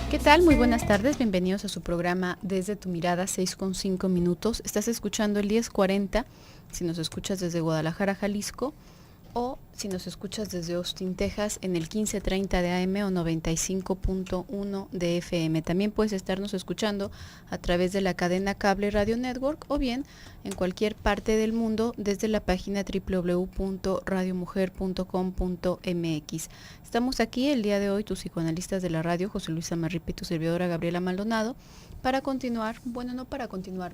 ¿Qué tal? Muy buenas tardes, bienvenidos a su programa Desde tu Mirada, 6:05. Estás escuchando el 1040, si nos escuchas desde Guadalajara, Jalisco, o si nos escuchas desde Austin, Texas, en el 1530 de AM o 95.1 de FM. También puedes estarnos escuchando a través de la cadena Cable Radio Network o bien en cualquier parte del mundo desde la página www.radiomujer.com.mx. Estamos aquí el día de hoy, tus psicoanalistas de la radio, José Luis Amarripa y tu servidora Gabriela Maldonado, para continuar,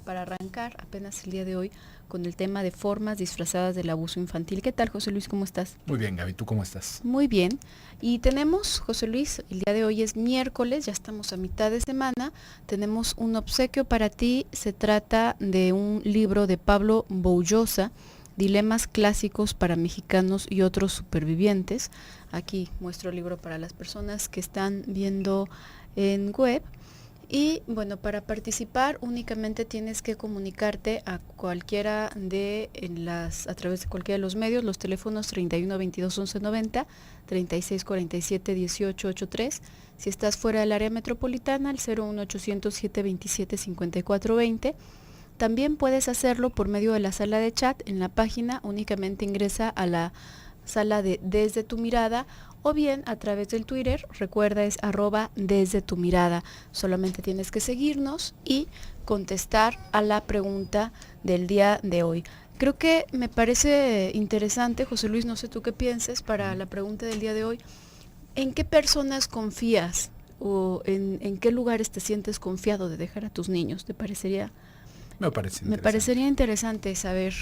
para arrancar apenas el día de hoy con el tema de formas disfrazadas del abuso infantil. ¿Qué tal, José Luis? ¿Cómo estás? Muy bien, Gaby, ¿tú cómo estás? Muy bien. Y tenemos, José Luis, el día de hoy es miércoles, ya estamos a mitad de semana, tenemos un obsequio para ti. Se trata de un libro de Pablo Boullosa, Dilemas clásicos para mexicanos y otros supervivientes. Aquí muestro el libro para las personas que están viendo en web. Y bueno, para participar únicamente tienes que comunicarte a cualquiera a través de cualquiera de los medios, los teléfonos 31 22 11 90, 36 47 18 83. Si estás fuera del área metropolitana, al 01 800 727 54 20. También puedes hacerlo por medio de la sala de chat en la página, únicamente ingresa a la sala de Desde tu Mirada, o bien a través del Twitter, recuerda es @desde tu mirada. Solamente tienes que seguirnos y contestar a la pregunta del día de hoy. Creo que me parece interesante, José Luis, no sé tú qué pienses para la pregunta del día de hoy. ¿En qué personas confías o en qué lugares te sientes confiado de dejar a tus niños? ¿Te parecería? Me parecería interesante saber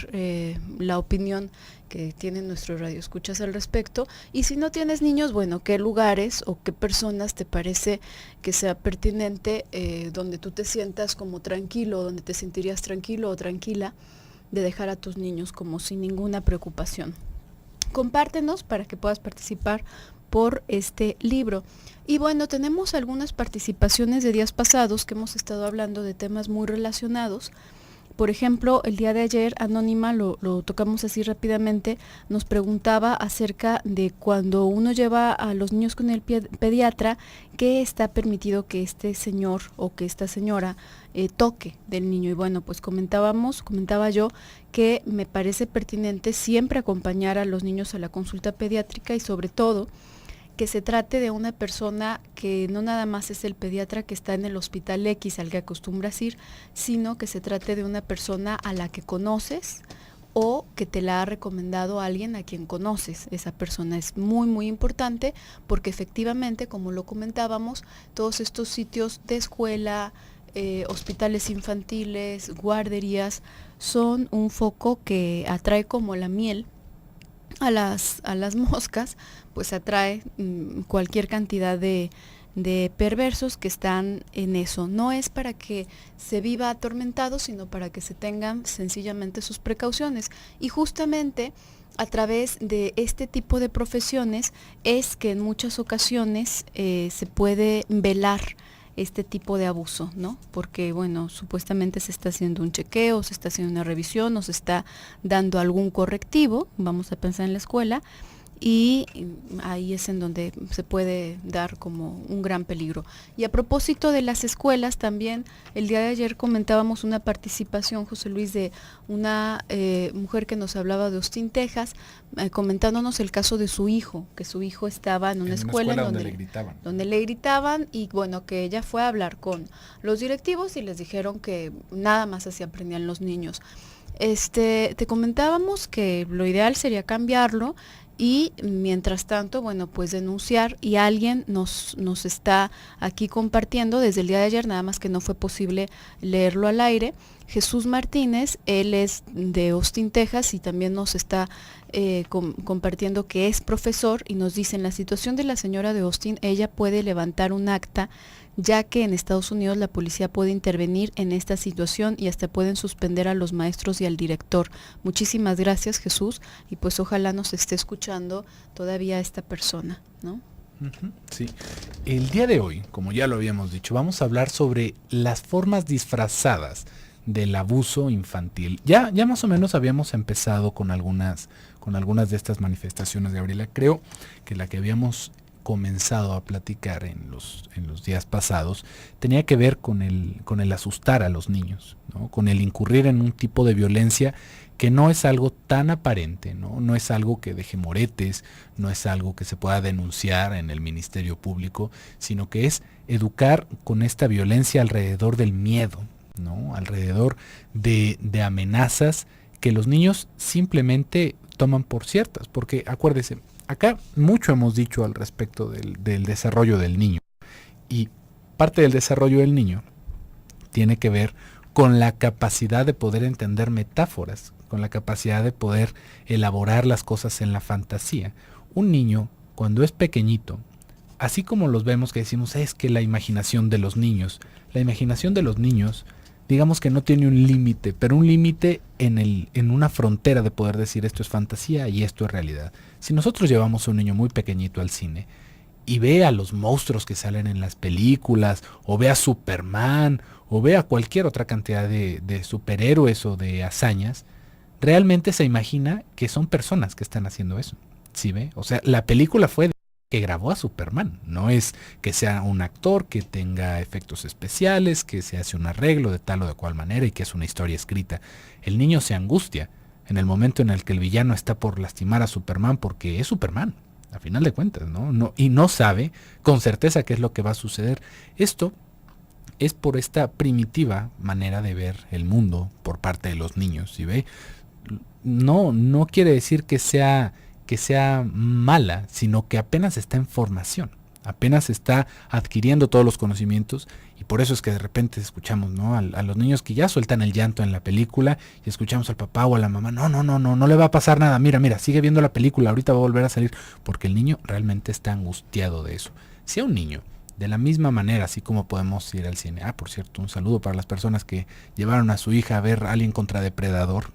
la opinión que tienen nuestros radioescuchas al respecto. Y si no tienes niños, bueno, ¿qué lugares o qué personas te parece que sea pertinente donde tú te sientas como tranquilo, donde te sentirías tranquilo o tranquila de dejar a tus niños como sin ninguna preocupación? Compártenos para que puedas participar por este libro. Y bueno, tenemos algunas participaciones de días pasados que hemos estado hablando de temas muy relacionados. Por ejemplo, el día de ayer, Anónima, lo tocamos así rápidamente, nos preguntaba acerca de cuando uno lleva a los niños con el pediatra, ¿qué está permitido que este señor o que esta señora toque del niño? Y bueno, pues comentaba yo que me parece pertinente siempre acompañar a los niños a la consulta pediátrica y sobre todo que se trate de una persona que no nada más es el pediatra que está en el hospital X al que acostumbras ir, sino que se trate de una persona a la que conoces o que te la ha recomendado alguien a quien conoces. Esa persona es muy, muy importante porque efectivamente, como lo comentábamos, todos estos sitios de escuela, hospitales infantiles, guarderías, son un foco que atrae como la miel a las moscas, pues atrae cualquier cantidad de perversos que están en eso. No es para que se viva atormentado, sino para que se tengan sencillamente sus precauciones. Y justamente a través de este tipo de profesiones es que en muchas ocasiones se puede velar este tipo de abuso, ¿no? Porque, bueno, supuestamente se está haciendo un chequeo, se está haciendo una revisión, o se está dando algún correctivo, vamos a pensar en la escuela, y ahí es en donde se puede dar como un gran peligro. Y a propósito de las escuelas, también el día de ayer comentábamos una participación, José Luis, de una mujer que nos hablaba de Austin, Texas, comentándonos el caso de su hijo, que su hijo estaba en una escuela donde le gritaban y bueno, que ella fue a hablar con los directivos y les dijeron que nada más así aprendían los niños. Te comentábamos que lo ideal sería cambiarlo y mientras tanto, bueno, pues denunciar, y alguien nos está aquí compartiendo desde el día de ayer, nada más que no fue posible leerlo al aire. Jesús Martínez, él es de Austin, Texas, y también nos está compartiendo que es profesor, y nos dice: en la situación de la señora de Austin, ella puede levantar un acta, ya que en Estados Unidos la policía puede intervenir en esta situación y hasta pueden suspender a los maestros y al director. Muchísimas gracias, Jesús, y pues ojalá nos esté escuchando todavía esta persona, ¿no? Sí. El día de hoy, como ya lo habíamos dicho, vamos a hablar sobre las formas disfrazadas del abuso infantil. Ya más o menos habíamos empezado con algunas de estas manifestaciones, Gabriela. Creo que la que habíamos comenzado a platicar en los días pasados tenía que ver con el asustar a los niños, ¿no? Con el incurrir en un tipo de violencia que no es algo tan aparente, ¿no? No es algo que deje moretes, no es algo que se pueda denunciar en el Ministerio Público, sino que es educar con esta violencia alrededor del miedo, ¿no? Alrededor de amenazas que los niños simplemente toman por ciertas, porque acuérdese, acá mucho hemos dicho al respecto del desarrollo del niño, y parte del desarrollo del niño tiene que ver con la capacidad de poder entender metáforas, con la capacidad de poder elaborar las cosas en la fantasía. Un niño, cuando es pequeñito, así como los vemos que decimos, es que la imaginación de los niños, digamos que no tiene un límite, pero un límite en una frontera de poder decir esto es fantasía y esto es realidad. Si nosotros llevamos a un niño muy pequeñito al cine y ve a los monstruos que salen en las películas, o ve a Superman, o ve a cualquier otra cantidad de superhéroes o de hazañas, realmente se imagina que son personas que están haciendo eso. ¿Sí ve? O sea, la película fue que grabó a Superman, no es que sea un actor que tenga efectos especiales, que se hace un arreglo de tal o de cual manera y que es una historia escrita. El niño se angustia en el momento en el que el villano está por lastimar a Superman porque es Superman, a final de cuentas, ¿no? Y no sabe con certeza qué es lo que va a suceder. Esto es por esta primitiva manera de ver el mundo por parte de los niños, ¿sí ve? No quiere decir que sea mala, sino que apenas está en formación, apenas está adquiriendo todos los conocimientos, y por eso es que de repente escuchamos, ¿no? a los niños que ya sueltan el llanto en la película, y escuchamos al papá o a la mamá, no le va a pasar nada, mira, sigue viendo la película, ahorita va a volver a salir, porque el niño realmente está angustiado de eso. Si a un niño, de la misma manera, así como podemos ir al cine, por cierto, un saludo para las personas que llevaron a su hija a ver Alien contra Depredador,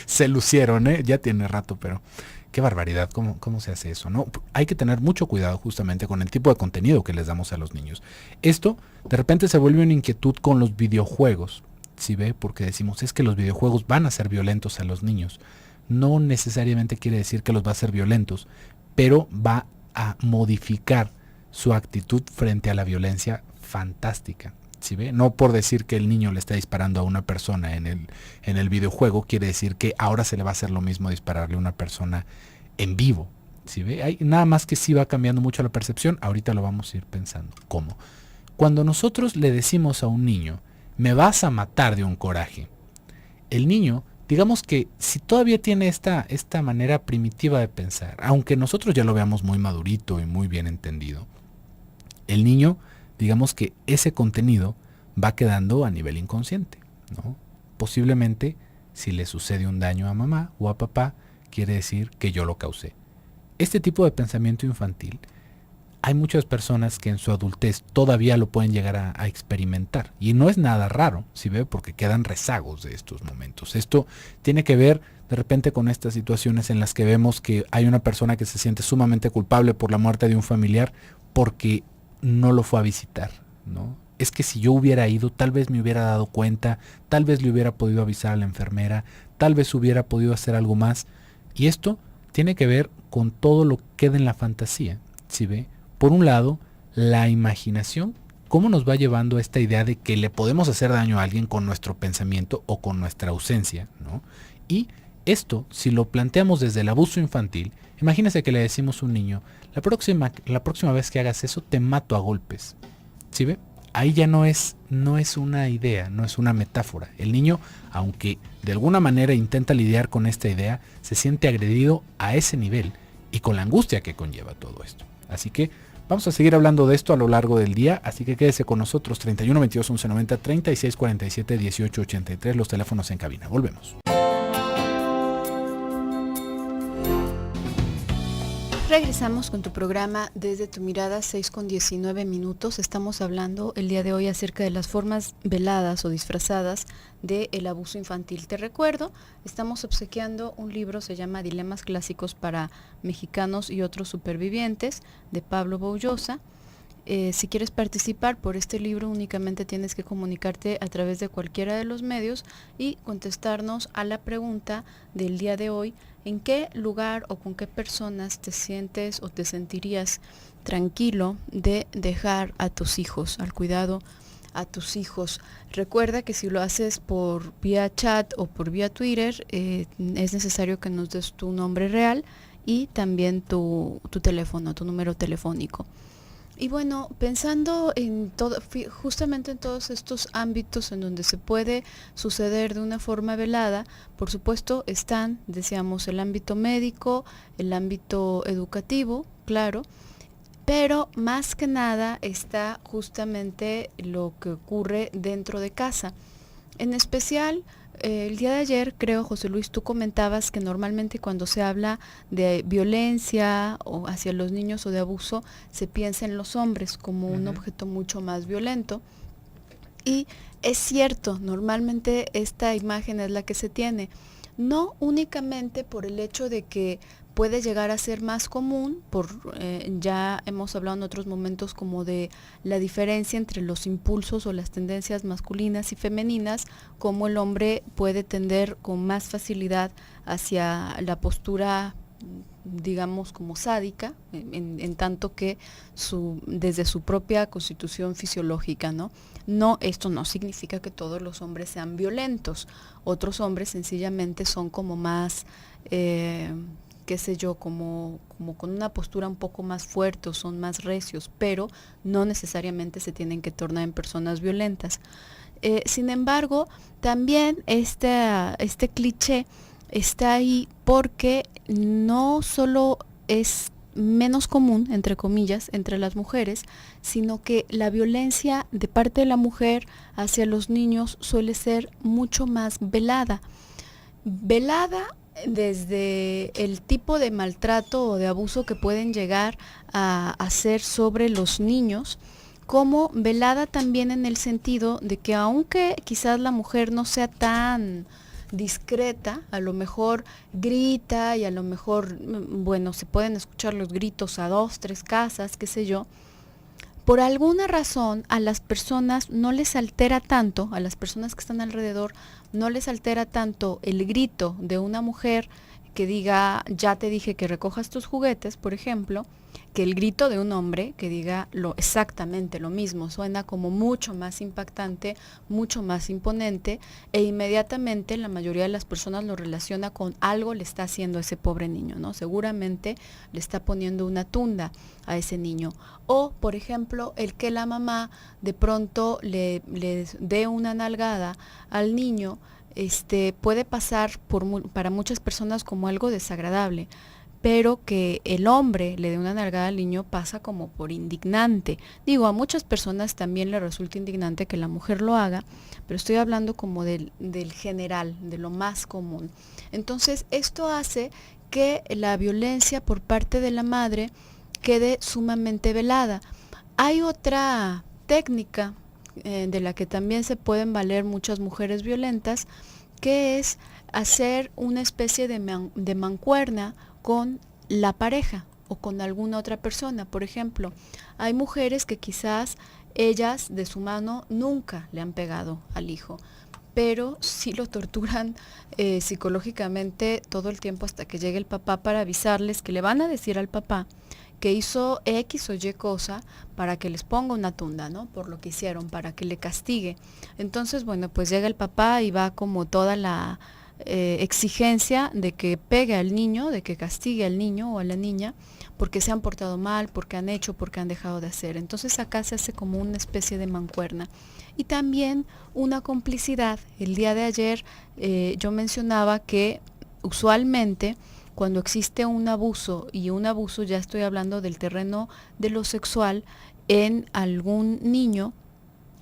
se lucieron, ya tiene rato, pero qué barbaridad, ¿cómo se hace eso? ¿No? Hay que tener mucho cuidado justamente con el tipo de contenido que les damos a los niños. Esto de repente se vuelve una inquietud con los videojuegos, ¿sí ve? Porque decimos, es que los videojuegos van a ser violentos a los niños. No necesariamente quiere decir que los va a ser violentos, pero va a modificar su actitud frente a la violencia fantástica. ¿Sí ve? No por decir que el niño le está disparando a una persona en el videojuego, quiere decir que ahora se le va a hacer lo mismo dispararle a una persona en vivo. ¿Sí ve? Nada más que sí va cambiando mucho la percepción, ahorita lo vamos a ir pensando. ¿Cómo? Cuando nosotros le decimos a un niño, me vas a matar de un coraje, el niño, digamos que si todavía tiene esta manera primitiva de pensar, aunque nosotros ya lo veamos muy madurito y muy bien entendido, el niño, digamos que ese contenido va quedando a nivel inconsciente, ¿no? Posiblemente, si le sucede un daño a mamá o a papá, quiere decir que yo lo causé. Este tipo de pensamiento infantil, hay muchas personas que en su adultez todavía lo pueden llegar a experimentar. Y no es nada raro, ¿sí ve? Porque quedan rezagos de estos momentos. Esto tiene que ver de repente con estas situaciones en las que vemos que hay una persona que se siente sumamente culpable por la muerte de un familiar porque no lo fue a visitar, ¿no? Es que si yo hubiera ido, tal vez me hubiera dado cuenta, tal vez le hubiera podido avisar a la enfermera, tal vez hubiera podido hacer algo más. Y esto tiene que ver con todo lo que queda en la fantasía, ¿sí ve? Por un lado, la imaginación, cómo nos va llevando a esta idea de que le podemos hacer daño a alguien con nuestro pensamiento o con nuestra ausencia, ¿no? Y esto, si lo planteamos desde el abuso infantil, imagínese que le decimos a un niño, la próxima vez que hagas eso te mato a golpes. ¿Sí ve? Ahí ya no es una idea, no es una metáfora. El niño, aunque de alguna manera intenta lidiar con esta idea, se siente agredido a ese nivel y con la angustia que conlleva todo esto. Así que vamos a seguir hablando de esto a lo largo del día, así que quédese con nosotros. 31 22 11 90 36 47 18 83, los teléfonos en cabina. Volvemos. Regresamos con tu programa Desde tu Mirada, 6:19. Estamos hablando el día de hoy acerca de las formas veladas o disfrazadas del abuso infantil. Te recuerdo, estamos obsequiando un libro, se llama Dilemas Clásicos para Mexicanos y otros Supervivientes, de Pablo Boullosa. Si quieres participar por este libro, únicamente tienes que comunicarte a través de cualquiera de los medios y contestarnos a la pregunta del día de hoy: ¿en qué lugar o con qué personas te sientes o te sentirías tranquilo de dejar a tus hijos, al cuidado a tus hijos? Recuerda que si lo haces por vía chat o por vía Twitter, es necesario que nos des tu nombre real y también tu teléfono, tu número telefónico. Y bueno, pensando en todo, justamente en todos estos ámbitos en donde se puede suceder de una forma velada, por supuesto están, decíamos, el ámbito médico, el ámbito educativo, claro, pero más que nada está justamente lo que ocurre dentro de casa. En especial, el día de ayer, creo, José Luis, tú comentabas que normalmente cuando se habla de violencia o hacia los niños o de abuso, se piensa en los hombres como un objeto mucho más violento. Y es cierto, normalmente esta imagen es la que se tiene, no únicamente por el hecho de que puede llegar a ser más común, ya hemos hablado en otros momentos como de la diferencia entre los impulsos o las tendencias masculinas y femeninas, como el hombre puede tender con más facilidad hacia la postura, digamos, como sádica, en tanto que desde su propia constitución fisiológica, ¿no? No, esto no significa que todos los hombres sean violentos. Otros hombres sencillamente son como más, qué sé yo, como con una postura un poco más fuerte o son más recios, pero no necesariamente se tienen que tornar en personas violentas. Sin embargo, también este cliché está ahí porque no solo es menos común, entre comillas, entre las mujeres, sino que la violencia de parte de la mujer hacia los niños suele ser mucho más velada. Velada desde el tipo de maltrato o de abuso que pueden llegar a hacer sobre los niños, como velada también en el sentido de que aunque quizás la mujer no sea tan discreta, a lo mejor grita y a lo mejor, bueno, se pueden escuchar los gritos a 2, 3 casas, qué sé yo, por alguna razón a las personas no les altera tanto, a las personas que están alrededor, no les altera tanto el grito de una mujer que diga, ya te dije que recojas tus juguetes, por ejemplo, que el grito de un hombre que diga exactamente lo mismo. Suena como mucho más impactante, mucho más imponente, e inmediatamente la mayoría de las personas lo relaciona con algo le está haciendo a ese pobre niño, ¿no? Seguramente le está poniendo una tunda a ese niño. O, por ejemplo, el que la mamá de pronto le dé una nalgada al niño, puede pasar para muchas personas como algo desagradable, pero que el hombre le dé una nalgada al niño pasa como por indignante. Digo, a muchas personas también le resulta indignante que la mujer lo haga, pero estoy hablando como del general, de lo más común. Entonces, esto hace que la violencia por parte de la madre quede sumamente velada. Hay otra técnica de la que también se pueden valer muchas mujeres violentas, que es hacer una especie de mancuerna con la pareja o con alguna otra persona. Por ejemplo, hay mujeres que quizás ellas de su mano nunca le han pegado al hijo, pero sí lo torturan psicológicamente todo el tiempo hasta que llegue el papá para avisarles que le van a decir al papá que hizo X o Y cosa para que les ponga una tunda, ¿no? Por lo que hicieron, para que le castigue. Entonces, bueno, pues llega el papá y va como toda la exigencia de que pegue al niño, de que castigue al niño o a la niña, porque se han portado mal, porque han hecho, porque han dejado de hacer. Entonces acá se hace como una especie de mancuerna. Y también una complicidad. El día de ayer yo mencionaba que usualmente cuando existe un abuso, y un abuso ya estoy hablando del terreno de lo sexual, en algún niño,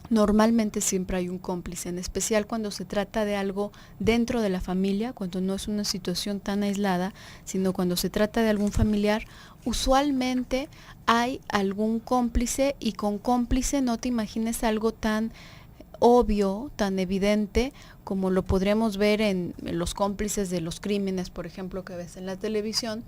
normalmente siempre hay un cómplice, en especial cuando se trata de algo dentro de la familia, cuando no es una situación tan aislada, sino cuando se trata de algún familiar, usualmente hay algún cómplice, y con cómplice no te imagines algo tan obvio, tan evidente como lo podríamos ver en los cómplices de los crímenes, por ejemplo, que ves en la televisión,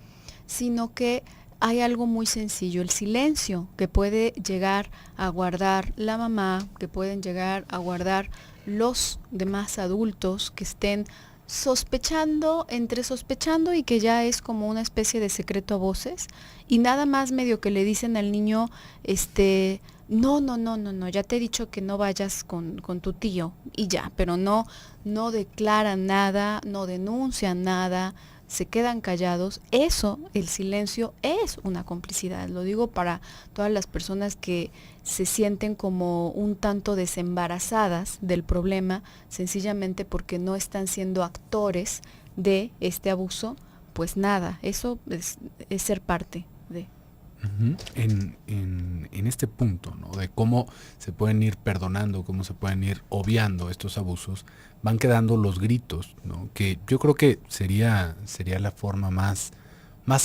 sino que hay algo muy sencillo, el silencio que puede llegar a guardar la mamá, que pueden llegar a guardar los demás adultos que estén sospechando, entre sospechando y que ya es como una especie de secreto a voces, y nada más medio que le dicen al niño, no, no, no, no, no, ya te he dicho que no vayas con tu tío y ya, pero no declaran nada, no denuncian nada, se quedan callados. Eso, el silencio, es una complicidad. Lo digo para todas las personas que se sienten como un tanto desembarazadas del problema, sencillamente porque no están siendo actores de este abuso. Pues nada, eso es ser parte de. Uh-huh. En este punto, ¿no? De cómo se pueden ir perdonando, cómo se pueden ir obviando estos abusos, van quedando los gritos, ¿no? Que yo creo que sería la forma más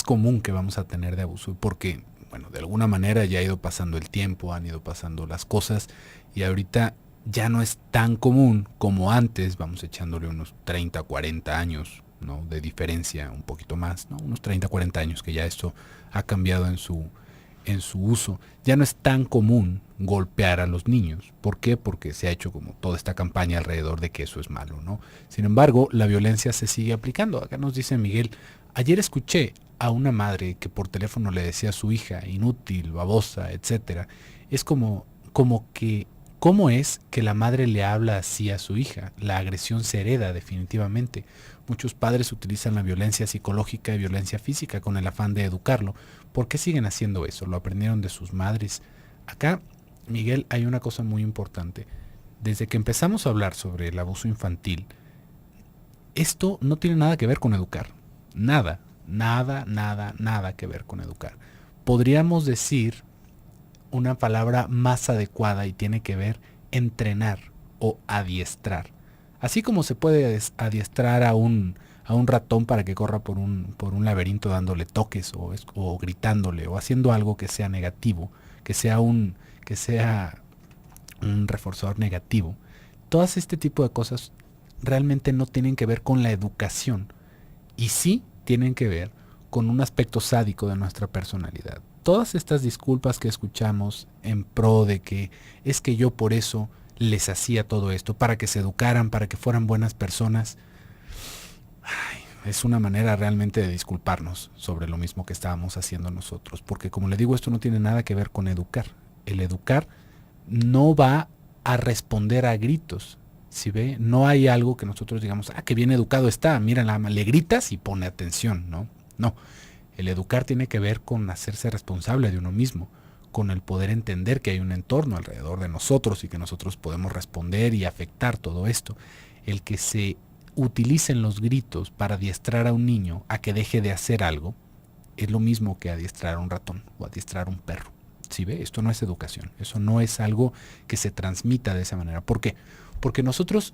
común que vamos a tener de abuso, porque, bueno, de alguna manera ya ha ido pasando el tiempo, han ido pasando las cosas, y ahorita ya no es tan común como antes. Vamos echándole unos 30, 40 años, ¿no? De diferencia, un poquito más, ¿no? Unos 30, 40 años que ya esto ha cambiado en su uso. Ya no es tan común golpear a los niños. ¿Por qué? Porque se ha hecho como toda esta campaña alrededor de que eso es malo, ¿no? Sin embargo, la violencia se sigue aplicando. Acá nos dice Miguel, ayer escuché a una madre que por teléfono le decía a su hija, inútil, babosa, etcétera. Es como que, ¿cómo es que la madre le habla así a su hija? La agresión se hereda definitivamente. Muchos padres utilizan la violencia psicológica y violencia física con el afán de educarlo. ¿Por qué siguen haciendo eso? ¿Lo aprendieron de sus madres? Acá, Miguel, hay una cosa muy importante. Desde que empezamos a hablar sobre el abuso infantil, esto no tiene nada que ver con educar. Nada que ver con educar. Podríamos decir una palabra más adecuada y tiene que ver entrenar o adiestrar. Así como se puede adiestrar a un ratón para que corra por un laberinto dándole toques o gritándole o haciendo algo que sea negativo, que sea un reforzador negativo. Todas este tipo de cosas realmente no tienen que ver con la educación y sí tienen que ver con un aspecto sádico de nuestra personalidad. Todas estas disculpas que escuchamos en pro de que es que yo por eso les hacía todo esto, para que se educaran, para que fueran buenas personas, es una manera realmente de disculparnos sobre lo mismo que estábamos haciendo nosotros. Porque como le digo, esto no tiene nada que ver con educar. El educar no va a responder a gritos. Si ve, no hay algo que nosotros digamos, qué bien educado está, mira, le gritas y pone atención, ¿no? No, el educar tiene que ver con hacerse responsable de uno mismo, con el poder entender que hay un entorno alrededor de nosotros y que nosotros podemos responder y afectar todo esto. El que se utilicen los gritos para adiestrar a un niño a que deje de hacer algo es lo mismo que adiestrar a un ratón o adiestrar a un perro. ¿Sí ve? Esto no es educación, eso no es algo que se transmita de esa manera. ¿Por qué? Porque nosotros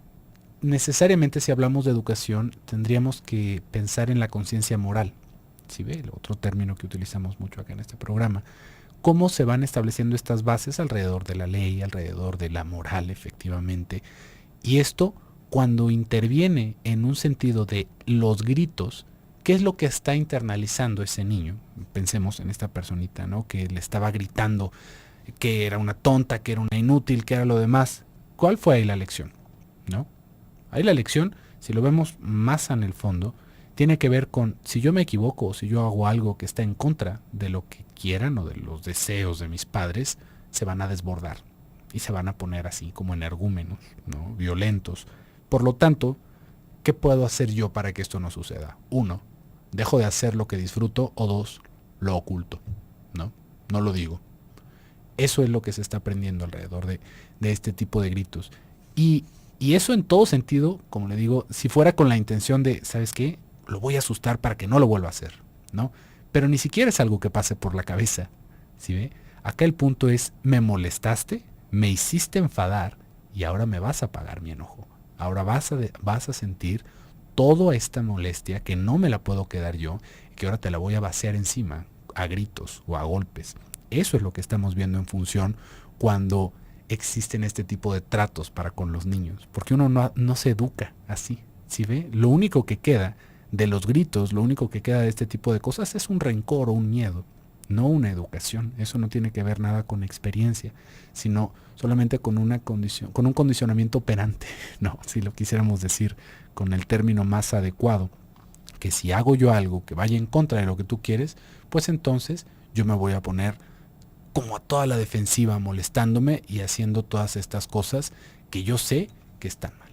necesariamente, si hablamos de educación, tendríamos que pensar en la conciencia moral. ¿Sí ve? El otro término que utilizamos mucho acá en este programa. Cómo se van estableciendo estas bases alrededor de la ley, alrededor de la moral, efectivamente. Y esto, cuando interviene en un sentido de los gritos, ¿qué es lo que está internalizando ese niño? Pensemos en esta personita, ¿no? Que le estaba gritando que era una tonta, que era una inútil, que era lo demás. ¿Cuál fue ahí la lección? ¿No? Ahí la lección, si lo vemos más en el fondo, tiene que ver con si yo me equivoco o si yo hago algo que está en contra de lo que quieran o de los deseos de mis padres, se van a desbordar y se van a poner así como energúmenos, ¿no? Violentos. Por lo tanto, ¿qué puedo hacer yo para que esto no suceda? 1, dejo de hacer lo que disfruto, o 2, lo oculto, ¿no? No lo digo. Eso es lo que se está aprendiendo alrededor de este tipo de gritos. Y eso en todo sentido, como le digo, si fuera con la intención de, ¿sabes qué? Lo voy a asustar para que no lo vuelva a hacer, ¿no? Pero ni siquiera es algo que pase por la cabeza, ¿sí ve? Acá el punto es, me molestaste, me hiciste enfadar y ahora me vas a pagar mi enojo. Ahora vas a sentir toda esta molestia que no me la puedo quedar yo, que ahora te la voy a vaciar encima a gritos o a golpes. Eso es lo que estamos viendo en función cuando existen este tipo de tratos para con los niños, porque uno no se educa así, ¿sí ve? Lo único que queda de los gritos, lo único que queda de este tipo de cosas es un rencor o un miedo. no una educación. Eso no tiene que ver nada con experiencia, sino solamente con una condición, con un condicionamiento operante, no, si lo quisiéramos decir con el término más adecuado, que si hago yo algo que vaya en contra de lo que tú quieres, pues entonces yo me voy a poner como a toda la defensiva, molestándome y haciendo todas estas cosas que yo sé que están mal.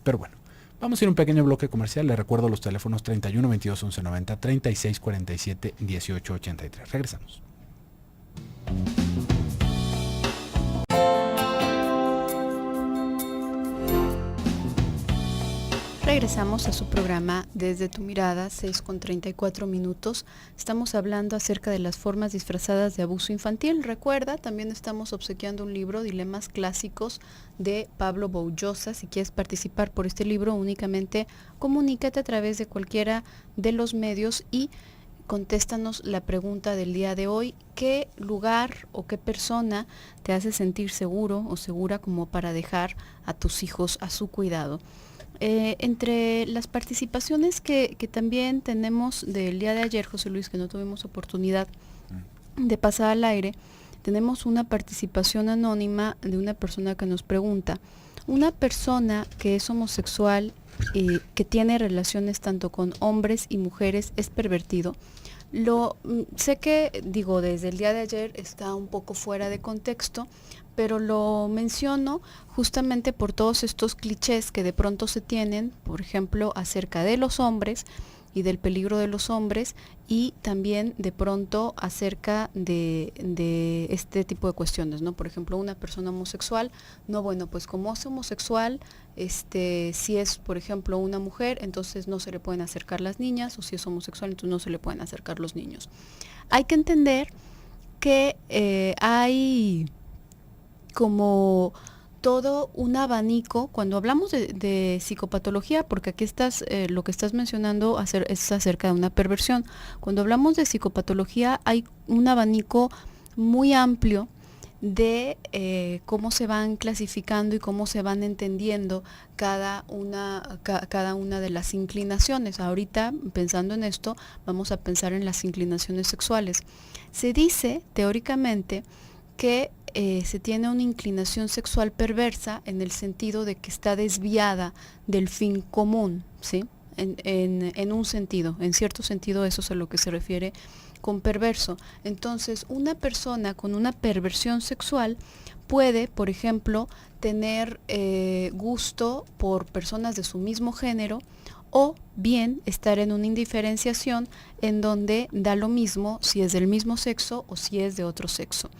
Pero bueno, vamos a ir a un pequeño bloque comercial. Les recuerdo los teléfonos 31 22 11 90, 36 47 18 83. Regresamos. Regresamos a su programa Desde tu Mirada, 6:34. Estamos hablando acerca de las formas disfrazadas de abuso infantil. Recuerda, también estamos obsequiando un libro, Dilemas Clásicos, de Pablo Boullosa. Si quieres participar por este libro, únicamente comunícate a través de cualquiera de los medios y contéstanos la pregunta del día de hoy: ¿qué lugar o qué persona te hace sentir seguro o segura como para dejar a tus hijos a su cuidado? Entre las participaciones que también tenemos del día de ayer, José Luis, que no tuvimos oportunidad de pasar al aire, tenemos una participación anónima de una persona que nos pregunta: una persona que es homosexual, que tiene relaciones tanto con hombres y mujeres, ¿es pervertido? Sé que, desde el día de ayer está un poco fuera de contexto, pero lo menciono justamente por todos estos clichés que de pronto se tienen, por ejemplo, acerca de los hombres y del peligro de los hombres, y también de pronto acerca de este tipo de cuestiones, ¿no? Por ejemplo, una persona homosexual, no, bueno, pues como es homosexual, si es, por ejemplo, una mujer, entonces no se le pueden acercar las niñas, o si es homosexual, entonces no se le pueden acercar los niños. Hay que entender que hay como todo un abanico cuando hablamos de psicopatología, porque aquí lo que estás mencionando es acerca de una perversión. Cuando hablamos de psicopatología hay un abanico muy amplio de cómo se van clasificando y cómo se van entendiendo cada una de las inclinaciones. Ahorita, pensando en esto, vamos a pensar en las inclinaciones sexuales. Se dice, teóricamente, que se tiene una inclinación sexual perversa en el sentido de que está desviada del fin común, ¿sí? En un sentido, en cierto sentido, eso es a lo que se refiere con perverso. Entonces, una persona con una perversión sexual puede, por ejemplo, tener gusto por personas de su mismo género, o bien estar en una indiferenciación en donde da lo mismo si es del mismo sexo o si es de otro sexo.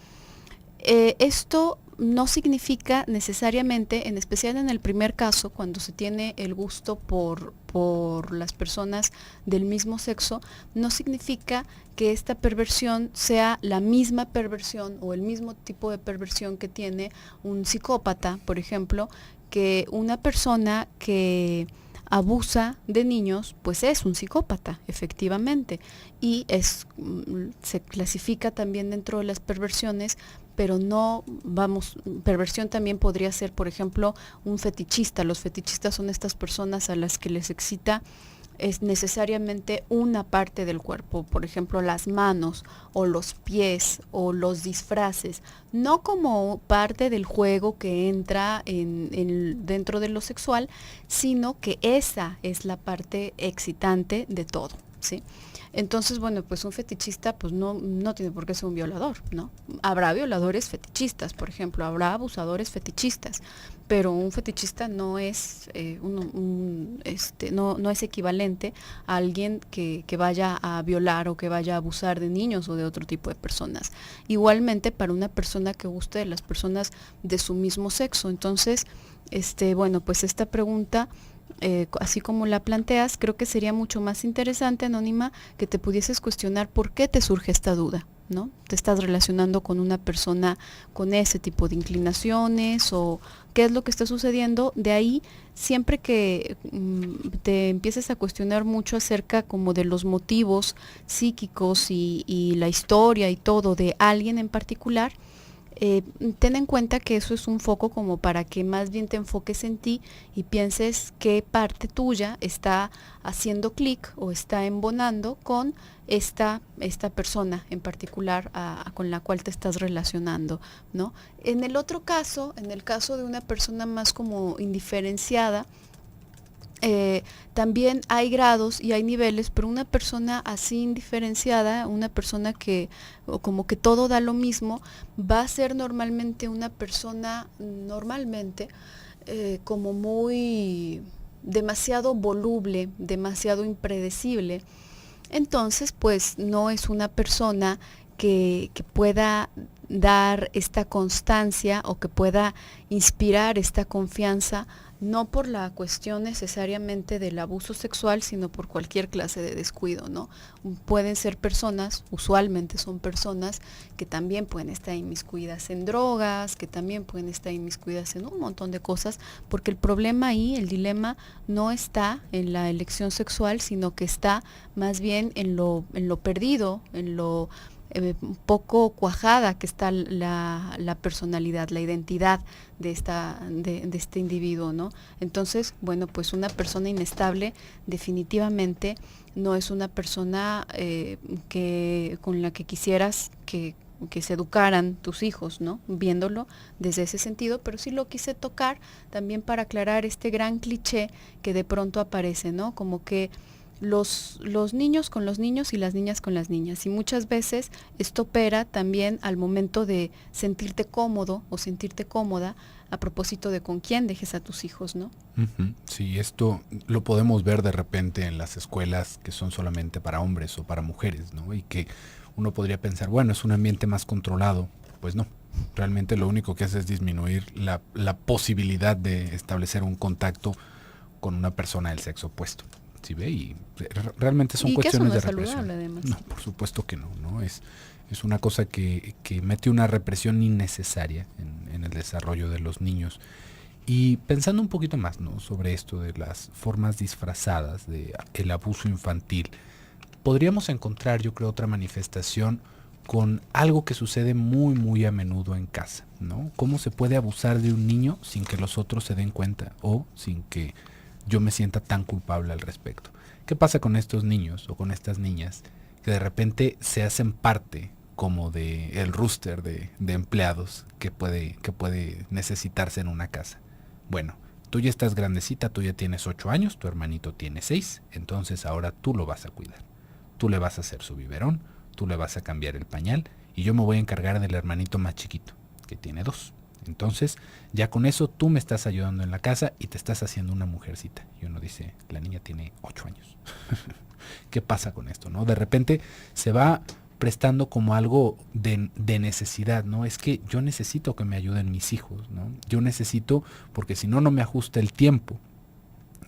Esto no significa necesariamente, en especial en el primer caso, cuando se tiene el gusto por las personas del mismo sexo, no significa que esta perversión sea la misma perversión o el mismo tipo de perversión que tiene un psicópata, por ejemplo, que una persona que abusa de niños, pues es un psicópata, efectivamente, y se clasifica también dentro de las perversiones, pero no, perversión también podría ser, por ejemplo, un fetichista. Los fetichistas son estas personas a las que les excita es necesariamente una parte del cuerpo, por ejemplo, las manos o los pies o los disfraces, no como parte del juego que entra dentro de lo sexual, sino que esa es la parte excitante de todo, ¿sí? Entonces, bueno, pues un fetichista pues no tiene por qué ser un violador, ¿no? Habrá violadores fetichistas, por ejemplo, habrá abusadores fetichistas, pero un fetichista no es no es equivalente a alguien que vaya a violar o que vaya a abusar de niños o de otro tipo de personas. Igualmente para una persona que guste de las personas de su mismo sexo. Entonces, bueno, pues esta pregunta, así como la planteas, creo que sería mucho más interesante, Anónima, que te pudieses cuestionar por qué te surge esta duda, ¿no? Te estás relacionando con una persona con ese tipo de inclinaciones, o qué es lo que está sucediendo. De ahí, siempre que te empieces a cuestionar mucho acerca como de los motivos psíquicos y la historia y todo de alguien en particular, ten en cuenta que eso es un foco como para que más bien te enfoques en ti y pienses qué parte tuya está haciendo clic o está embonando con esta persona en particular con la cual te estás relacionando, ¿no? En el otro caso, en el caso de una persona más como indiferenciada, también hay grados y hay niveles, pero una persona así indiferenciada, una persona que como que todo da lo mismo, va a ser normalmente una persona como muy demasiado voluble, demasiado impredecible. Entonces, pues no es una persona que pueda dar esta constancia o que pueda inspirar esta confianza, no por la cuestión necesariamente del abuso sexual, sino por cualquier clase de descuido, ¿no? Pueden ser personas, usualmente son personas que también pueden estar inmiscuidas en drogas, que también pueden estar inmiscuidas en un montón de cosas, porque el problema ahí, el dilema, no está en la elección sexual, sino que está más bien en lo perdido, en lo poco cuajada que está la personalidad, la identidad de este individuo, ¿no? Entonces, bueno, pues una persona inestable definitivamente no es una persona con la que quisieras que se educaran tus hijos, ¿no? Viéndolo desde ese sentido, pero sí lo quise tocar también para aclarar este gran cliché que de pronto aparece, ¿no? Como que los niños con los niños y las niñas con las niñas. Y muchas veces esto opera también al momento de sentirte cómodo o sentirte cómoda a propósito de con quién dejes a tus hijos, ¿no? Uh-huh. Sí, esto lo podemos ver de repente en las escuelas que son solamente para hombres o para mujeres, ¿no? Y que uno podría pensar, bueno, es un ambiente más controlado. Pues no, realmente lo único que hace es disminuir la posibilidad de establecer un contacto con una persona del sexo opuesto. ¿Sí ve? Y realmente son cuestiones de represión. Además. No, por supuesto que no, ¿no? Es una cosa que mete una represión innecesaria en el desarrollo de los niños. Y pensando un poquito más, ¿no?, sobre esto de las formas disfrazadas del abuso infantil, podríamos encontrar, yo creo, otra manifestación con algo que sucede muy, muy a menudo en casa, ¿no? ¿Cómo se puede abusar de un niño sin que los otros se den cuenta o sin que yo me sienta tan culpable al respecto? ¿Qué pasa con estos niños o con estas niñas que de repente se hacen parte como de el rooster de empleados que puede necesitarse en una casa? Bueno, tú ya estás grandecita, tú ya tienes 8 años, tu hermanito tiene 6, entonces ahora tú lo vas a cuidar. Tú le vas a hacer su biberón, tú le vas a cambiar el pañal y yo me voy a encargar del hermanito más chiquito, que tiene 2. Entonces, ya con eso tú me estás ayudando en la casa y te estás haciendo una mujercita. Y uno dice, la niña tiene 8 años. ¿Qué pasa con esto, no? De repente se va prestando como algo de necesidad, ¿no? Es que yo necesito que me ayuden mis hijos, ¿no? Yo necesito, porque si no, no me ajusta el tiempo.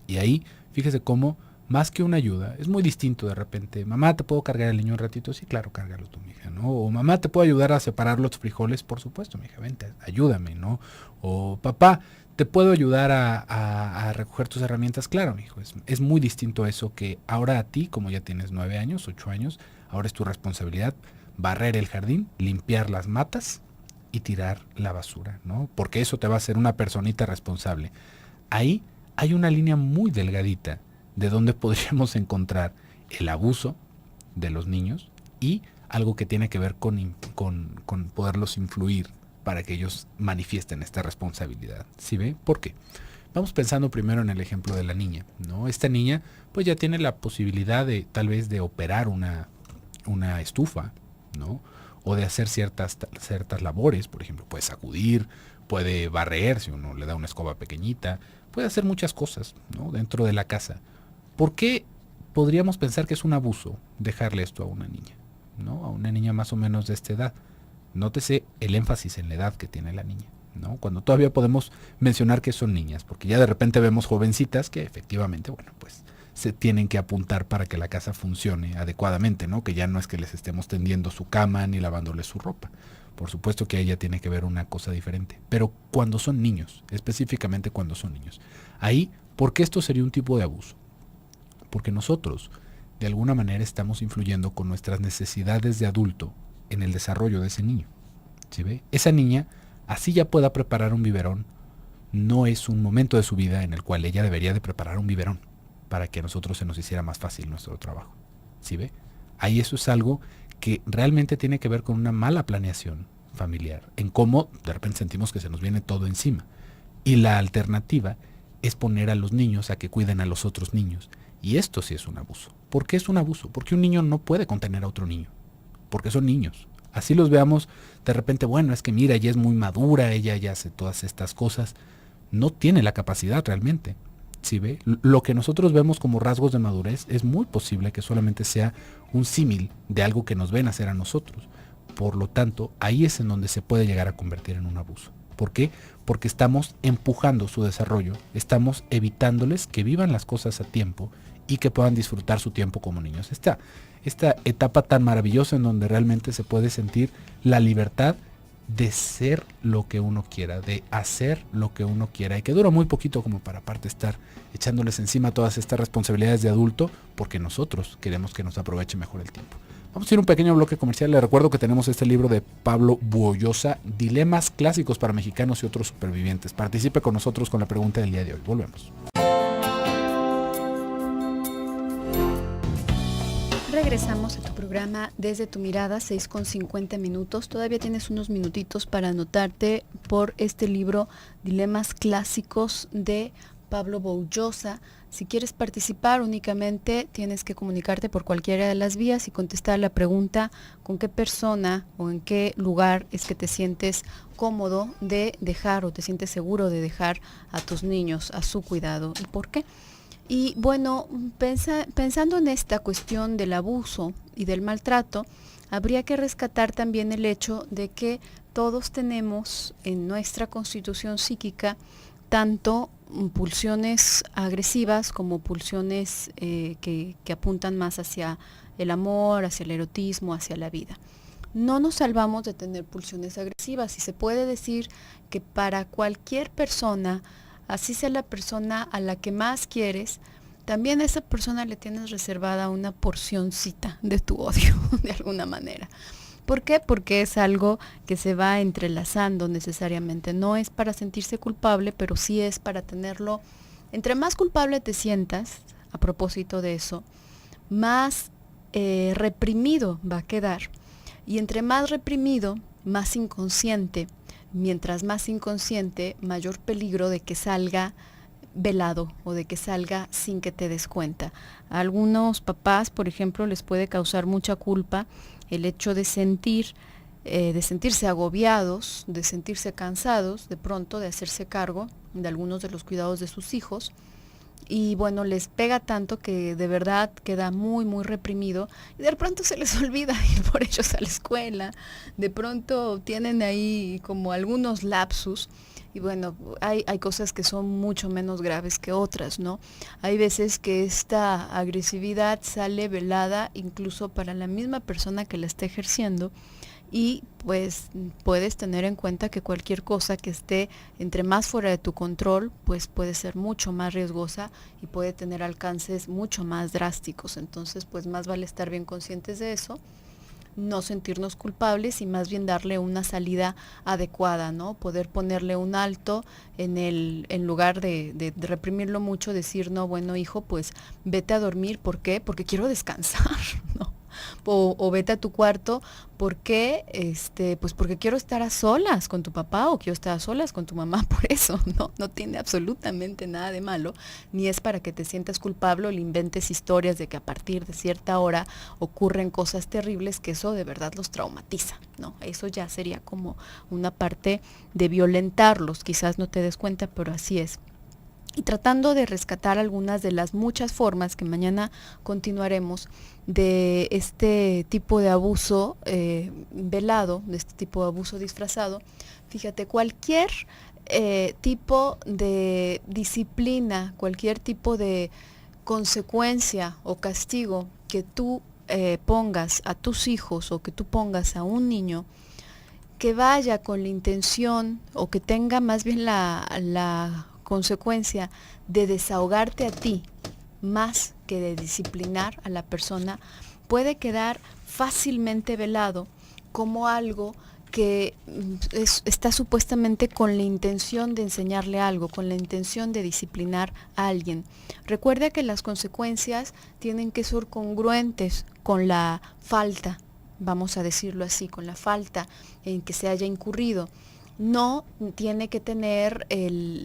Y ahí, fíjese cómo, más que una ayuda, es muy distinto de repente. Mamá, ¿te puedo cargar el niño un ratito? Sí, claro, cárgalo tú, mija, ¿no? O mamá, ¿te puedo ayudar a separar los frijoles? Por supuesto, mija, vente, ayúdame, ¿no? O papá, ¿te puedo ayudar a recoger tus herramientas? Claro, mijo, es muy distinto eso que ahora a ti, como ya tienes 9 años, 8 años, ahora es tu responsabilidad barrer el jardín, limpiar las matas y tirar la basura, ¿no? Porque eso te va a hacer una personita responsable. Ahí hay una línea muy delgadita de donde podríamos encontrar el abuso de los niños y algo que tiene que ver con poderlos influir para que ellos manifiesten esta responsabilidad. ¿Sí ve? ¿Por qué? Vamos pensando primero en el ejemplo de la niña, ¿no? Esta niña pues ya tiene la posibilidad de tal vez de operar una estufa, ¿no? O de hacer ciertas labores, por ejemplo, puede sacudir, puede barrer si uno le da una escoba pequeñita, puede hacer muchas cosas, ¿no?, dentro de la casa. ¿Por qué podríamos pensar que es un abuso dejarle esto a una niña, ¿no? A una niña más o menos de esta edad. Nótese el énfasis en la edad que tiene la niña, ¿no? Cuando todavía podemos mencionar que son niñas, porque ya de repente vemos jovencitas que efectivamente, bueno, pues se tienen que apuntar para que la casa funcione adecuadamente, ¿no? Que ya no es que les estemos tendiendo su cama ni lavándoles su ropa. Por supuesto que ahí ya tiene que ver una cosa diferente. Pero cuando son niños, específicamente cuando son niños, ahí, ¿por qué esto sería un tipo de abuso? Porque nosotros, de alguna manera, estamos influyendo con nuestras necesidades de adulto en el desarrollo de ese niño. ¿Sí ve? Esa niña, así ya pueda preparar un biberón, no es un momento de su vida en el cual ella debería de preparar un biberón para que a nosotros se nos hiciera más fácil nuestro trabajo. ¿Sí ve? Ahí eso es algo que realmente tiene que ver con una mala planeación familiar, en cómo de repente sentimos que se nos viene todo encima. Y la alternativa es poner a los niños a que cuiden a los otros niños. Y esto sí es un abuso. ¿Por qué es un abuso? Porque un niño no puede contener a otro niño. Porque son niños. Así los veamos de repente, bueno, es que mira, ella es muy madura, ella ya hace todas estas cosas. No tiene la capacidad realmente. ¿Sí ve? Lo que nosotros vemos como rasgos de madurez es muy posible que solamente sea un símil de algo que nos ven hacer a nosotros. Por lo tanto, ahí es en donde se puede llegar a convertir en un abuso. ¿Por qué? Porque estamos empujando su desarrollo, estamos evitándoles que vivan las cosas a tiempo y que puedan disfrutar su tiempo como niños. Esta etapa tan maravillosa en donde realmente se puede sentir la libertad de ser lo que uno quiera, de hacer lo que uno quiera, y que dura muy poquito como para aparte estar echándoles encima todas estas responsabilidades de adulto, porque nosotros queremos que nos aproveche mejor el tiempo. Vamos a ir a un pequeño bloque comercial. Les recuerdo que tenemos este libro de Pablo Bollosa, Dilemas clásicos para mexicanos y otros supervivientes. Participe con nosotros con la pregunta del día de hoy. Volvemos. Regresamos a tu programa Desde tu Mirada, 6:50. Todavía tienes unos minutitos para anotarte por este libro Dilemas clásicos de Pablo Bollosa. Si quieres participar, únicamente tienes que comunicarte por cualquiera de las vías y contestar la pregunta: ¿con qué persona o en qué lugar es que te sientes cómodo de dejar o te sientes seguro de dejar a tus niños a su cuidado y por qué? Y bueno, pensando en esta cuestión del abuso y del maltrato, habría que rescatar también el hecho de que todos tenemos en nuestra constitución psíquica tanto pulsiones agresivas como pulsiones que apuntan más hacia el amor, hacia el erotismo, hacia la vida. No nos salvamos de tener pulsiones agresivas y se puede decir que para cualquier persona, así sea la persona a la que más quieres, también a esa persona le tienes reservada una porcioncita de tu odio, de alguna manera. ¿Por qué? Porque es algo que se va entrelazando necesariamente. No es para sentirse culpable, pero sí es para tenerlo. Entre más culpable te sientas, a propósito de eso, más reprimido va a quedar. Y entre más reprimido, más inconsciente. Mientras más inconsciente, mayor peligro de que salga velado o de que salga sin que te des cuenta. A algunos papás, por ejemplo, les puede causar mucha culpa el hecho de sentirse agobiados, de sentirse cansados, de pronto de hacerse cargo de algunos de los cuidados de sus hijos. Y bueno, les pega tanto que de verdad queda muy, muy reprimido y de pronto se les olvida ir por ellos a la escuela, de pronto tienen ahí como algunos lapsus y bueno, hay cosas que son mucho menos graves que otras, ¿no? Hay veces que esta agresividad sale velada incluso para la misma persona que la está ejerciendo. Y pues puedes tener en cuenta que cualquier cosa que esté entre más fuera de tu control, pues puede ser mucho más riesgosa y puede tener alcances mucho más drásticos. Entonces, pues más vale estar bien conscientes de eso, no sentirnos culpables y más bien darle una salida adecuada, ¿no? Poder ponerle un alto en lugar de reprimirlo mucho, decir, no, bueno, hijo, pues vete a dormir. ¿Por qué? Porque quiero descansar, ¿no? O vete a tu cuarto, ¿por qué? Pues porque quiero estar a solas con tu papá o quiero estar a solas con tu mamá, por eso, no tiene absolutamente nada de malo, ni es para que te sientas culpable o le inventes historias de que a partir de cierta hora ocurren cosas terribles, que eso de verdad los traumatiza, ¿no? Eso ya sería como una parte de violentarlos, quizás no te des cuenta, pero así es. Y tratando de rescatar algunas de las muchas formas que mañana continuaremos de este tipo de abuso velado, de este tipo de abuso disfrazado, fíjate, cualquier tipo de disciplina, cualquier tipo de consecuencia o castigo que tú pongas a tus hijos o que tú pongas a un niño, que vaya con la intención o que tenga más bien la consecuencia de desahogarte a ti más que de disciplinar a la persona, puede quedar fácilmente velado como algo que está supuestamente con la intención de enseñarle algo, con la intención de disciplinar a alguien. Recuerda que las consecuencias tienen que ser congruentes con la falta, vamos a decirlo así, con la falta en que se haya incurrido. No tiene que tener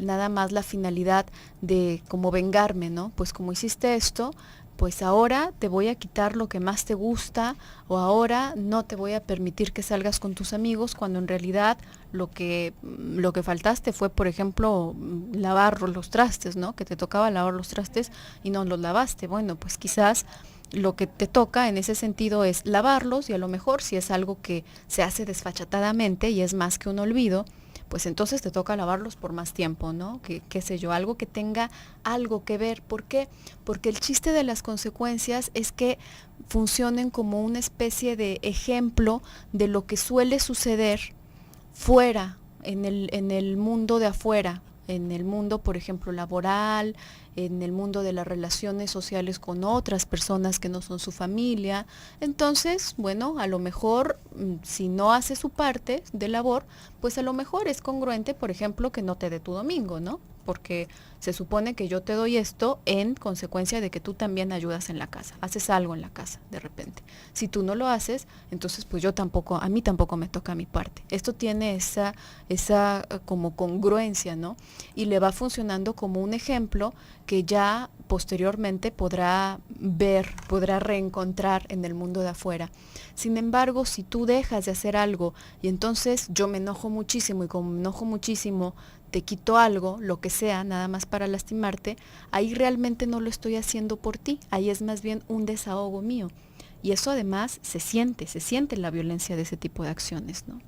nada más la finalidad de como vengarme, ¿no? Pues como hiciste esto, pues ahora te voy a quitar lo que más te gusta, o ahora no te voy a permitir que salgas con tus amigos, cuando en realidad lo que faltaste fue, por ejemplo, lavar los trastes, ¿no? Que te tocaba lavar los trastes y no los lavaste. Bueno, pues quizás lo que te toca en ese sentido es lavarlos, y a lo mejor si es algo que se hace desfachatadamente y es más que un olvido, pues entonces te toca lavarlos por más tiempo, ¿no? Qué sé yo, algo que tenga algo que ver. ¿Por qué? Porque el chiste de las consecuencias es que funcionen como una especie de ejemplo de lo que suele suceder fuera, en el mundo de afuera, en el mundo, por ejemplo, laboral, en el mundo de las relaciones sociales con otras personas que no son su familia. Entonces, bueno, a lo mejor, si no hace su parte de labor, pues a lo mejor es congruente, por ejemplo, que no te dé tu domingo, ¿no? Porque se supone que yo te doy esto en consecuencia de que tú también ayudas en la casa, haces algo en la casa de repente. Si tú no lo haces, entonces pues a mí tampoco me toca mi parte. Esto tiene esa como congruencia, ¿no? Y le va funcionando como un ejemplo que ya posteriormente podrá ver, podrá reencontrar en el mundo de afuera. Sin embargo, si tú dejas de hacer algo y entonces yo me enojo muchísimo, y como me enojo muchísimo, te quito algo, lo que sea, nada más para lastimarte, ahí realmente no lo estoy haciendo por ti, ahí es más bien un desahogo mío. Y eso además se siente la violencia de ese tipo de acciones, ¿no?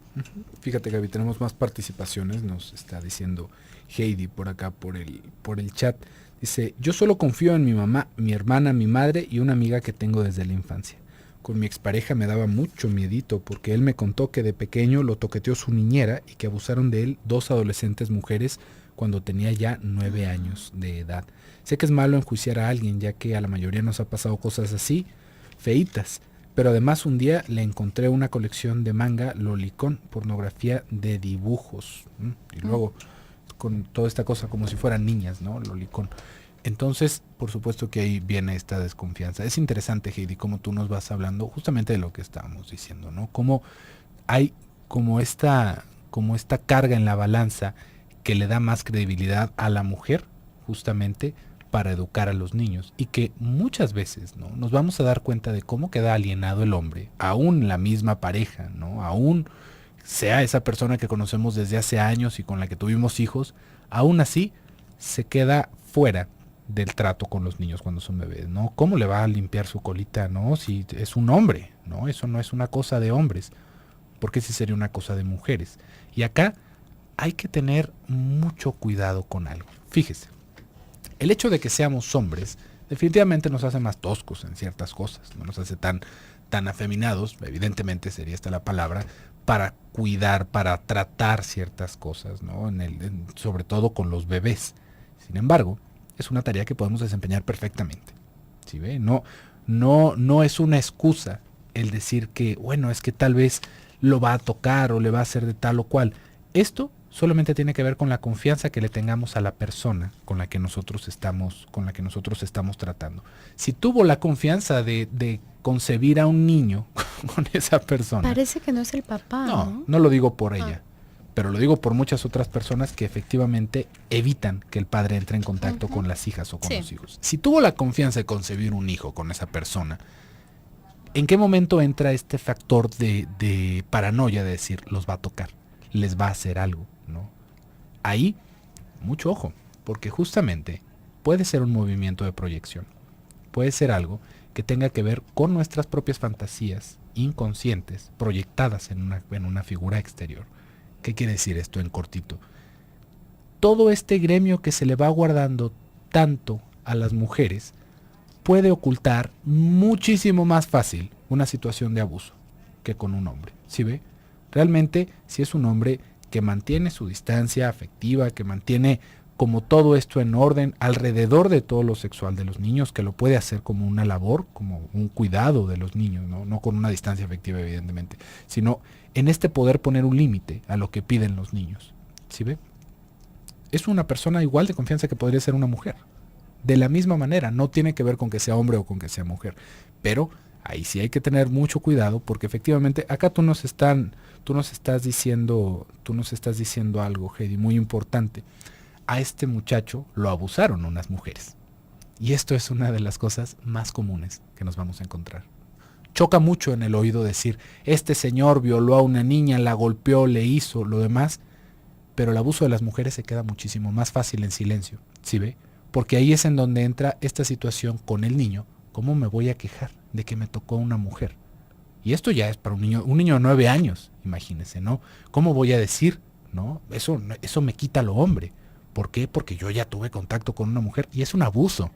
Fíjate, Gaby, tenemos más participaciones, nos está diciendo Heidi por acá, por el chat. Dice, yo solo confío en mi mamá, mi hermana, mi madre y una amiga que tengo desde la infancia. Con mi expareja me daba mucho miedito porque él me contó que de pequeño lo toqueteó su niñera y que abusaron de él 2 adolescentes mujeres cuando tenía ya 9 años de edad. Sé que es malo enjuiciar a alguien, ya que a la mayoría nos ha pasado cosas así, feitas. Pero además un día le encontré una colección de manga lolicón, pornografía de dibujos. Y luego con toda esta cosa como si fueran niñas, ¿no? Lolicón. Entonces, por supuesto que ahí viene esta desconfianza. Es interesante, Heidi, como tú nos vas hablando justamente de lo que estábamos diciendo, ¿no? Cómo hay como esta carga en la balanza que le da más credibilidad a la mujer, justamente para educar a los niños, y que muchas veces, ¿no?, nos vamos a dar cuenta de cómo queda alienado el hombre, aún la misma pareja, ¿no?, aún sea esa persona que conocemos desde hace años y con la que tuvimos hijos, aún así se queda fuera del trato con los niños cuando son bebés, ¿no? ¿Cómo le va a limpiar su colita, no? Si es un hombre, ¿no? Eso no es una cosa de hombres, porque sí sería una cosa de mujeres. Y acá hay que tener mucho cuidado con algo. Fíjese, el hecho de que seamos hombres definitivamente nos hace más toscos en ciertas cosas, no nos hace tan afeminados, evidentemente sería esta la palabra, para cuidar, para tratar ciertas cosas, ¿no? Sobre todo con los bebés. Sin embargo, es una tarea que podemos desempeñar perfectamente. ¿Sí ve? No es una excusa el decir que, bueno, es que tal vez lo va a tocar o le va a hacer de tal o cual. Esto solamente tiene que ver con la confianza que le tengamos a la persona con la que nosotros estamos tratando. Si tuvo la confianza de concebir a un niño con esa persona. Parece que no es el papá, ¿no? No lo digo por ella, pero lo digo por muchas otras personas que efectivamente evitan que el padre entre en contacto con las hijas o con los hijos. Si tuvo la confianza de concebir un hijo con esa persona, ¿en qué momento entra este factor de paranoia de decir, los va a tocar, les va a hacer algo, ¿no? Ahí, mucho ojo, porque justamente puede ser un movimiento de proyección, puede ser algo que tenga que ver con nuestras propias fantasías inconscientes proyectadas en una figura exterior. ¿Qué quiere decir esto en cortito? Todo este gremio que se le va guardando tanto a las mujeres puede ocultar muchísimo más fácil una situación de abuso que con un hombre. ¿Sí ve? Realmente, si es un hombre que mantiene su distancia afectiva, que mantiene como todo esto en orden alrededor de todo lo sexual de los niños, que lo puede hacer como una labor, como un cuidado de los niños, no con una distancia afectiva evidentemente, sino en este poder poner un límite a lo que piden los niños. ¿Sí ve? Es una persona igual de confianza que podría ser una mujer. De la misma manera, no tiene que ver con que sea hombre o con que sea mujer, pero ahí sí hay que tener mucho cuidado, porque efectivamente acá tú nos estás diciendo algo, Heidi, muy importante. A este muchacho lo abusaron unas mujeres. Y esto es una de las cosas más comunes que nos vamos a encontrar. Choca mucho en el oído decir, este señor violó a una niña, la golpeó, le hizo lo demás, pero el abuso de las mujeres se queda muchísimo más fácil en silencio, ¿sí ve? Porque ahí es en donde entra esta situación con el niño. ¿Cómo me voy a quejar de que me tocó una mujer? Y esto ya es para un niño de 9 años, imagínense, ¿no? ¿Cómo voy a decir? ¿No? Eso me quita lo hombre. ¿Por qué? Porque yo ya tuve contacto con una mujer y es un abuso,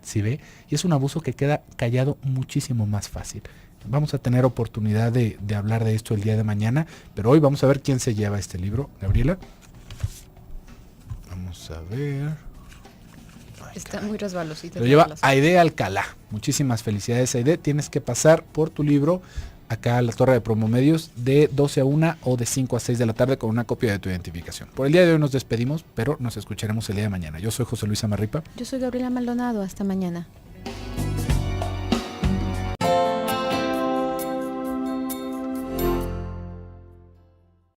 ¿sí ve? Y es un abuso que queda callado muchísimo más fácil. Vamos a tener oportunidad de hablar de esto el día de mañana, pero hoy vamos a ver quién se lleva este libro. Gabriela. Vamos a ver. Está muy resbalosito. Lo lleva Aide Alcalá. Muchísimas felicidades, Aide. Tienes que pasar por tu libro acá a la Torre de Promomedios de 12 a 1 o de 5 a 6 de la tarde con una copia de tu identificación. Por el día de hoy nos despedimos, pero nos escucharemos el día de mañana. Yo soy José Luis Amarripa. Yo soy Gabriela Maldonado. Hasta mañana.